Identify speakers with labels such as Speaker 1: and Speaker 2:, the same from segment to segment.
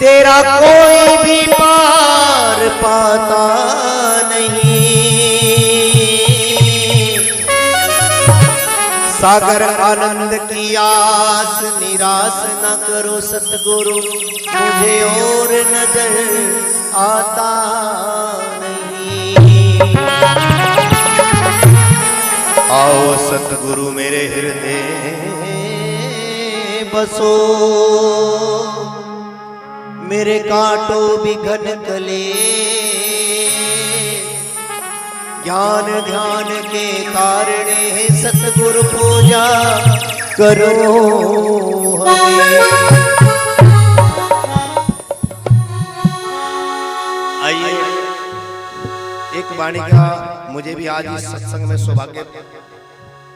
Speaker 1: तेरा कोई भी पार पाता नहीं। सागर आनंद की आस निराश न करो सतगुरु, मुझे और नजर आता नहीं। आओ सतगुरु मेरे हृदय बसो, मेरे कांटों भी घन कले, ज्ञान ध्यान के कारणे सतगुरु पूजा करो हमें। आइए, एक वाणी का मुझे भी आज इस सत्संग में सौभाग्य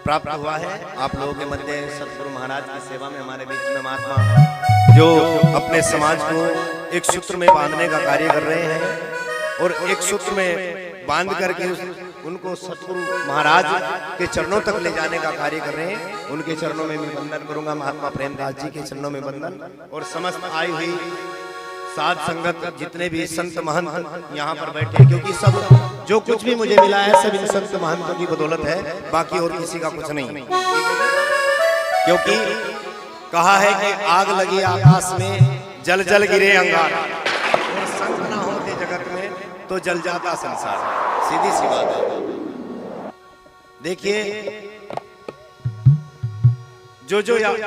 Speaker 1: प्राप्त हुआ है। आप लोगों के मध्य सतगुरु महाराज की सेवा में हमारे बीच में महात्मा जो अपने समाज को एक सूत्र में बांधने का कार्य कर रहे हैं और एक सूत्र में बांध करके उनको सतगुरु महाराज के चरणों तक ले जाने का कार्य कर रहे हैं। उनके चरणों में भी वंदन करूंगा, महात्मा प्रेमदास जी के चरणों में वंदन, और समस्त आई हुई साध संगत जितने भी संत महंत यहाँ पर बैठे, क्योंकि सब जो कुछ भी मुझे मिला है सब इन संत महंतों की बदौलत है, बाकी और किसी का कुछ नहीं। क्योंकि कहा है कि आग लगी आकाश में, जल जल गिरे अंगार, और संत ना होते जगत में तो जल जाता संसार। सीधी सी बात है। देखिए, जो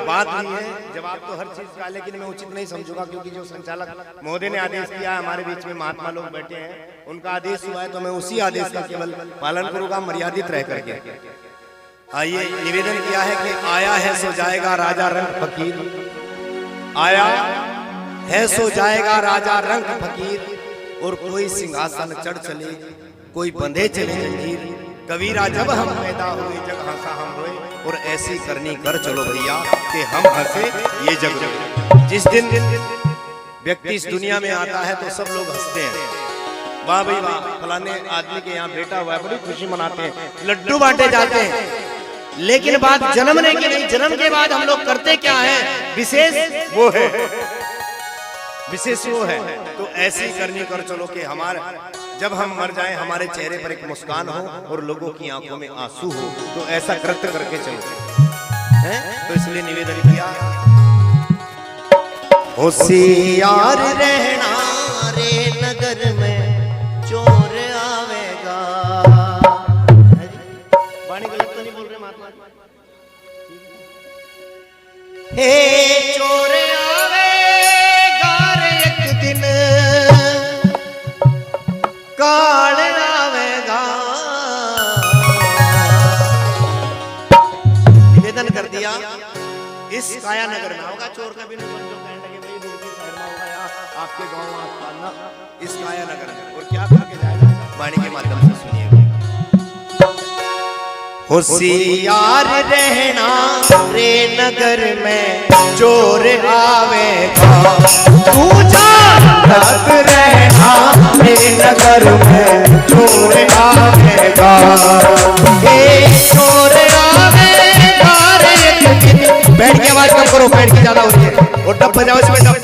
Speaker 1: बात हुई है, जवाब तो हर चीज का, लेकिन मैं उचित नहीं समझूंगा, क्योंकि जो संचालक महोदय ने आदेश किया है, हमारे बीच में महात्मा लोग बैठे हैं, उनका आदेश हुआ है तो मैं उसी आदेश का केवल पालन करूंगा, मर्यादित रह करके। आइए, निवेदन किया है कि आया है सो जाएगा राजा रंग फकीर, आया है सो जाएगा राजा रंग फकीर, और कोई सिंहासन चढ़ चले, कोई बंधे चले जंजीर। कबीरा जब हम पैदा हुए जग हंसा हम रोए, और ऐसी करनी कर चलो भैया कि हम हंसे ये जग रोए। जिस दिन व्यक्ति इस दुनिया में आता है तो सब लोग हंसते हैं, वाह भाई वाह, फलाने आदमी के यहाँ बेटा हुआ है, बड़ी खुशी मनाते हैं, लड्डू बांटे जाते हैं। लेकिन बात जन्मने की नहीं, जन्म के बाद हम लोग करते क्या है, विशेष वो है, विशेष वो है। तो ऐसी करनी कर चलो कि हमारा जब हम मर जाएं हमारे चेहरे पर एक मुस्कान हो और लोगों की आंखों में आंसू हो, तो ऐसा कृत्य करके चलो हैं। तो इसलिए निवेदन किया, होशियार रहना रे नगर में चोर आवेगा। वाणी गलत तो नहीं बोल रहे महात्मा? हे चोर आवेगा रे एक दिन, काल आवेगा। निवेदन कर दिया, इस काया नगर में होगा चोर का भी नहीं समझो, कहने लगे भाई दूर की शहर में होगा या आपके गांव आसपास, इस काया नगर में। और क्या करके जाएगा, वाणी के माध्यम से सुनिए। होशियार रहना रे नगर में चोर आवेगा, तू जागृत रहना रे नगर में चोर आवेगा। ए चोर आवेगा रे एक दिन। बैठ के आवाज कम करो, बैठ की ज्यादा होती है, और डब बजाओ इसमें, डब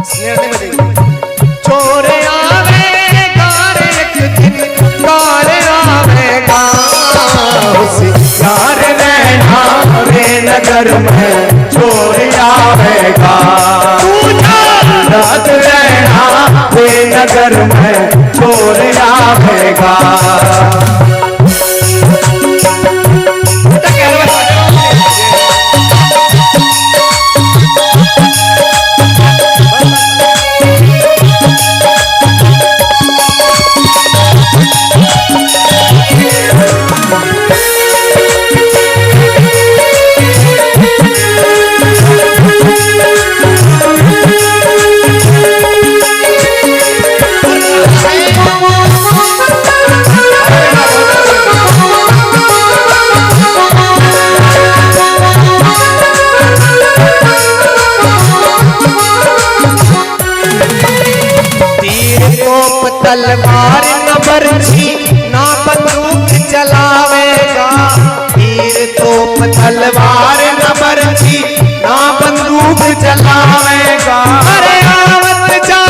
Speaker 1: स्नेह नहीं बजेगी। चोर आवेगा रे एक दिन, काल आवेगा। होशियार रहना रे नगर में चोर आवेगा, तू जागृत रहना रे नगर में चोर आवेगा। तलवार न बरछी ना बंदूक चलावेगा, तीर तोप तलवार न बरछी ना बंदूक चलावेगा। अरे आवत जा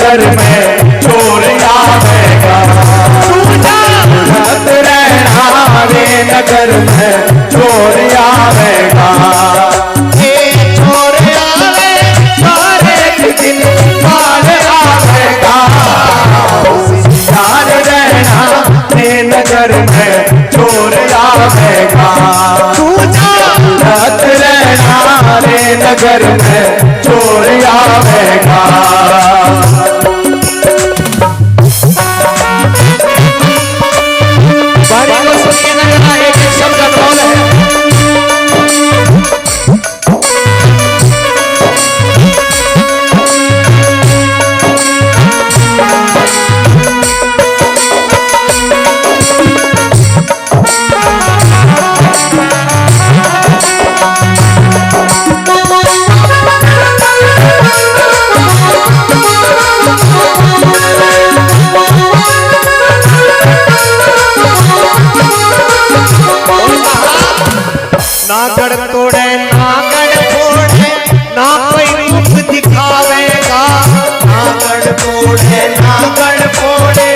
Speaker 2: नगर में चोर आवेगा। रत रहना रे नगर में चोर आवेगा। ये चोर आवेगा एक दिन काल आवेगा। होशियार रहना रे नगर में चोर आवेगा। रत रहना रे नगर में चोर आवेगा।
Speaker 1: नागड़ तोड़े नागड़ फोड़े ना कोई रूप दिखावेगा। नागड़ तोड़े नागड़ फोड़े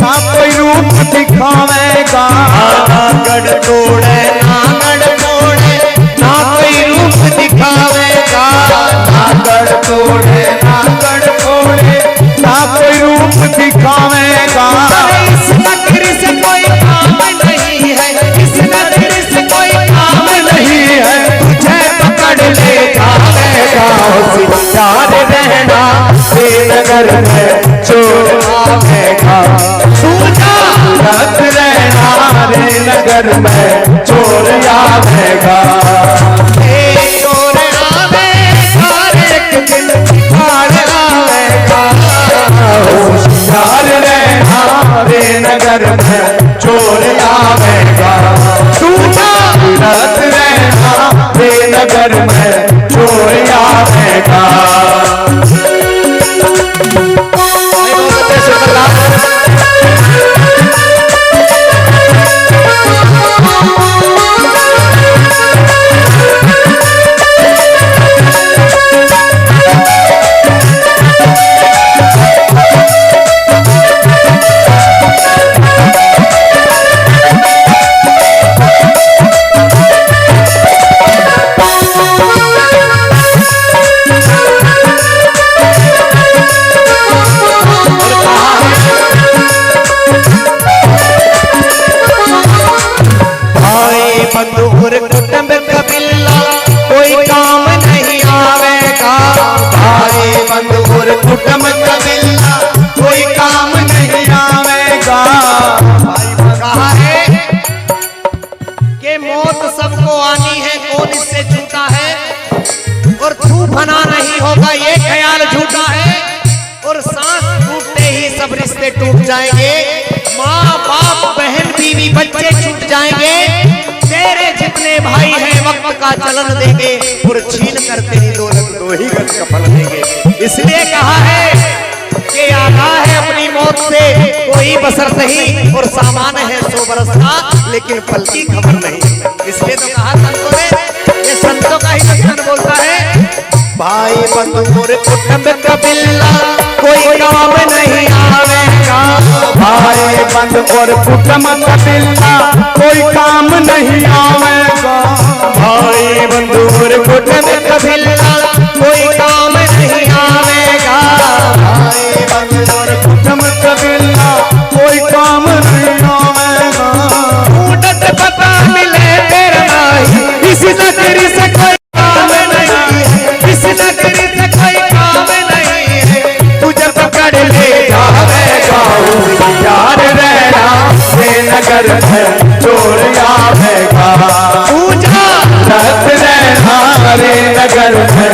Speaker 2: ना कोई रूप दिखावेगा।
Speaker 1: नागड़ तोड़े नागड़ फोड़े ना कोई रूप दिखावेगा।
Speaker 2: नागड़ तोड़े नागड़ फोड़े ना कोई रूप दिखावेगा।
Speaker 1: इस नगरी से कोई काम नहीं है, इस नगरी से कोई काम नहीं है, तुझे पकड़ ले जाएगा।
Speaker 2: होशियार रहना रे नगर में चोर आवेगा। रत रहना रे नगर में चोर आवेगा।
Speaker 1: चोर आवेगा एक दिन काल आवेगा।
Speaker 2: होशियार रहना रे नगर में चोर आवेगा। रत रहना रे नगर में चोर आवेगा।
Speaker 1: बंधुर कुटुंब कबीला कोई काम नहीं आवेगा।
Speaker 2: भाई बंधुर कुटुंब कबीला कोई काम नहीं आवेगा।
Speaker 1: कहा है कि मौत सबको आनी है, कौन इससे झूठा है। और तू फना नहीं होगा ये ख्याल झूठा है। और सांस टूटते ही सब रिश्ते टूट जाएंगे। माँ बाप बहन बीवी बच्चे छूट जाएंगे। तेरे जितने भाई हैं वक्त का चलन देंगे और छीन कर तेरी दौलत दो ही गज कफन देंगे। इसलिए कहा है कि आगाह है अपनी मौत से कोई बसर नहीं, और सामान है 100 बरस का लेकिन पल की खबर नहीं। इसलिए तो कहा संतों ने, ये संतों का ही वचन बोलता है। भाई बंधुर कुटुंब कबीला कोई काम नहीं आवेगा।
Speaker 2: भाई बंधुर कुटुंब कबीला कोई काम नहीं आवेगा।
Speaker 1: भाई बंधुर कुटुंब कबीला कोई काम नहीं आवेगा।
Speaker 2: भाई बंधुर कुटुंब कबीला कोई काम नहीं आवेगा।
Speaker 1: उड़त पता मिले तेरा भाई, इस नगरी से कोई काम नहीं है, इस नगरी से कोई काम नहीं है, तुझे पकड़ ले जावेगा।
Speaker 2: होशियार रहना रे नगर में चोर आवेगा।
Speaker 1: पूजा
Speaker 2: रत रहना रे नगर में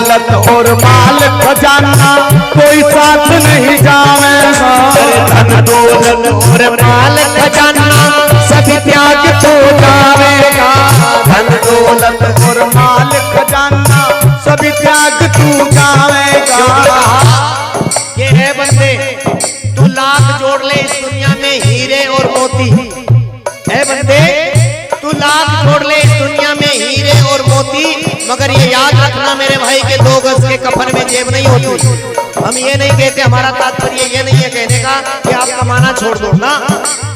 Speaker 2: दौलत और माल खजाना कोई साथ नहीं जावेगा। धन दौलत और माल खजाना सभी त्याग तो जावेगा। धन दौलत और माल खजाना सभी त्याग तू जावेगा।
Speaker 1: ये है बंदे, तू लाख जोड़ ले इस दुनिया में हीरे और मोती है बंदे, तू लाख जोड़ ले इस दुनिया में हीरे और मोती, मगर ये याद रखना मेरे भाई के 2 गज के कफन में जेब नहीं होती। हम ये नहीं कहते, हमारा तात्पर्य ये नहीं है कहने का कि आप कमाना छोड़ दो ना,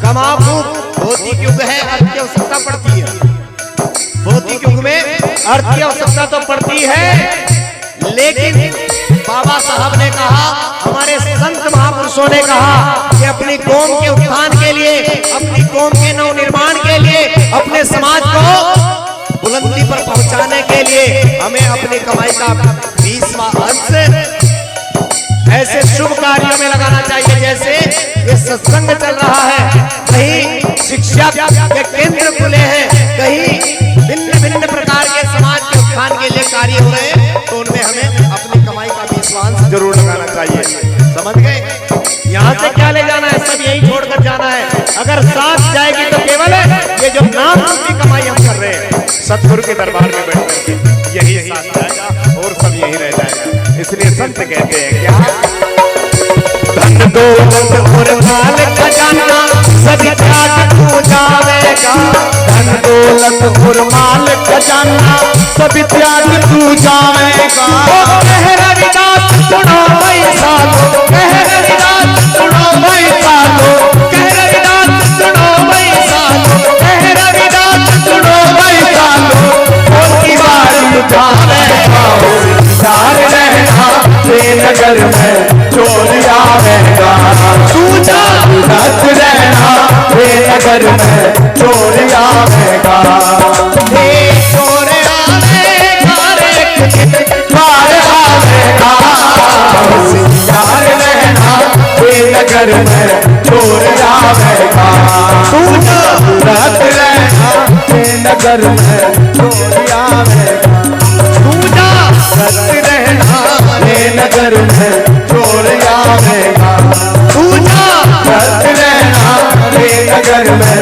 Speaker 1: कमाओ खूब। भौतिक युग है, अर्थ की आवश्यकता पड़ती है। भौतिक युग में अर्थ की आवश्यकता तो पड़ती है, लेकिन बाबा साहब ने कहा, हमारे संत महापुरुषों ने कहा कि अपनी कौम के उत्थान के लिए, अपनी कौम के नवनिर्माण के लिए, अपने समाज को बुलंदी पर पहुंचाने के लिए हमें अपनी कमाई का 20वां अंश ऐसे शुभ कार्यों में लगाना चाहिए। जैसे ये सत्संग चल रहा है, कहीं शिक्षा के केंद्र खुले हैं, कहीं भिन्न भिन्न प्रकार के समाज के उत्थान के लिए कार्य हो रहे हैं, तो उनमें हमें अपनी कमाई का 20वां अंश जरूर लगाना चाहिए। समझ गए? यहाँ से क्या ले जाना है, सब यही छोड़कर जाना है। अगर साथ जाएगी तो केवल ये जो नाम की कमाई हम कर रहे हैं, सतगुरु के दरबार में बैठ करके यही साथ जाएगा और सब यही रह जाएगा। इसलिए संत कहते हैं क्या,
Speaker 2: धन दौलत और माल खजाना सभी त्याग तू जावेगा। धन दौलत और माल खजाना सभी त्याग तू जावेगा। कह रविदास सुनो भाई सालो, कह रविदास सुनो भाई सालो, कह रविदास सुनो भाई सालो, कह रविदास सुनो भाई सालो। उनकी बारी उठावेगा, होशियार रहना नगर में चोर आवेगा। तू जागृत रहना नगर में चोर आवेगा। चोर आवेगा रे बार आवेगा। होशियार रहना नगर में चोर आवेगा। तू जागृत रहना नगर में चोर आवेगा। तू जागृत रहना नगर में चोर आवेगा। तू जागृत रहना नगर में